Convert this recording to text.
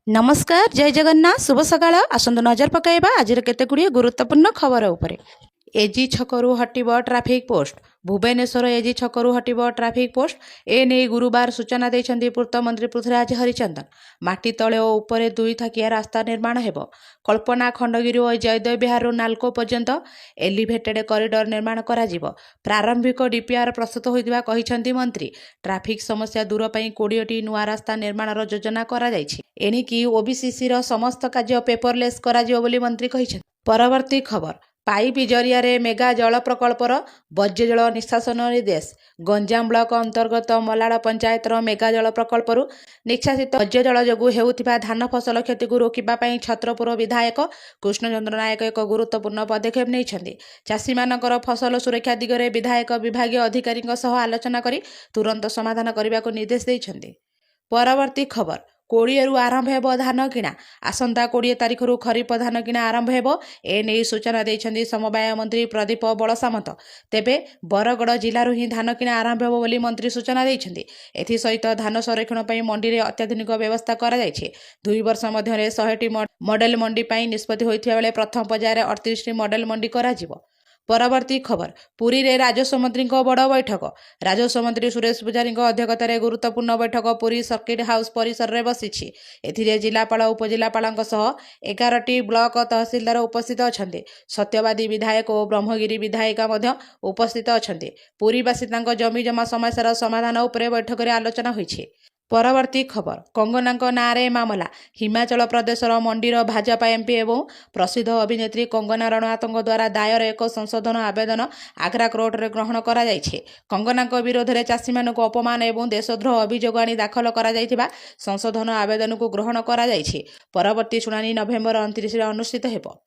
नमस्कार जय जगन्नाथ शुभ सकाळ आसंतु नजर पकाइबा आज केतेगुड़िए गुरुत्वपूर्ण खबर उपरे। एजी छकरू हटिब ट्राफिक पोस्ट भुवनेश्वर एजी छकरू हटिब ट्राफिक पोस्ट एने गुरुवार सूचना देइछन्ती पूर्त मंत्री पृथ्वीराज हरिचंदन। माटी तले और उपरे दुई थाकिया रास्ता निर्माण हेबो। कल्पना खंडगिरी और जयदेव विहार नालको पर्यंत एलिभेटेड कॉरिडोर निर्माण करा जिवो। प्रारंभिक डीपीआर प्रस्तुत होइतिबा कहिछन्ती मंत्री। ट्राफिक समस्या दूर पई 20टी नुआ रास्ता निर्माणर योजना करा जाइछि। एनिकी ओबीसीसी रो समस्त कार्य पेपरलेस करा जिवो बोली मंत्री कहिछन्ती। परवर्ती खबर पाइप जरिया मेगा जल प्रकल्पर बज्य जल निष्कासन निर्देश। गंजाम ब्लॉक अंतर्गत मलाड़ पंचायतर मेगा जल प्रकल्पर निष्कासित बज्य जल जोगु हेउथिबा धान फसल क्षति को रोकिबा पई छत्रपुर विधायक कृष्णचंद्र नायक एक गुरुत्वपूर्ण पदक्षेप नेइछन्ती। चाषी मानकर फसल सुरक्षा दिगरे विधायक विभागीय अधिकारी आलोचना करी तुरंत समाधान करने को निर्देश देइछन्ती। परवर्ती खबर 20 आरंभ हेबो धान किणा। आसंता 20 तारिख खरीफ धान किणा आरंभ हेबो एने सूचना देइछन्ती समवाय मंत्री प्रदीप बड़सामंत। तेबे बरगड़ जिल्लारू ही धान किणा आरंभ हेबो बोली मंत्री सूचना देइछन्ती। एथि सहित धान संरक्षण पई मंडी रे अत्याधुनिक व्यवस्था करा जाइछि। 2 वर्ष मध्यरे 100टी मॉडल मंडी पई निष्पत्ति होइथिबा बेले प्रथम पर्यायर 38टी मॉडल मंडी करा जिवो। परवर्ती खबर पुरी रे राजस्व मंत्री बड़ बैठक। राजस्व मंत्री सुरेश पुजारी अध्यक्षतार गुरुत्वपूर्ण बैठक पुरी सर्किट हाउस परिसर में बसी। एथिरे जिलापाल उपजिलापाल 11टी ब्लॉक तहसीलदार उपस्थित अछन्ते। सत्यवादी विधायक और ब्रह्मगिरी विधायिका उपस्थित अछन्ते। पुरीवासी जमी जमा समस्यार समाधान उपरे बैठक में आलोचना होइछि। परवर्ती खबर कंगना नारे मामला। हिमाचल प्रदेशर मंडीर भाजपा एमपी एवं प्रसिद्ध अभिनेत्री कंगना रणनाथक द्वारा दायर एक संशोधन आवेदन आग्रा कोर्ट में ग्रहण करा जाइछे। कंगना विरोध में चाषी मानक अपमान एवं देशद्रोह अभियोग आनी दाखल करा जाइथिबा संशोधन आवेदन को ग्रहण करा जाइछे। परवर्ती शुणानी नवेम्बर 29 अनुष्ठित हेबो।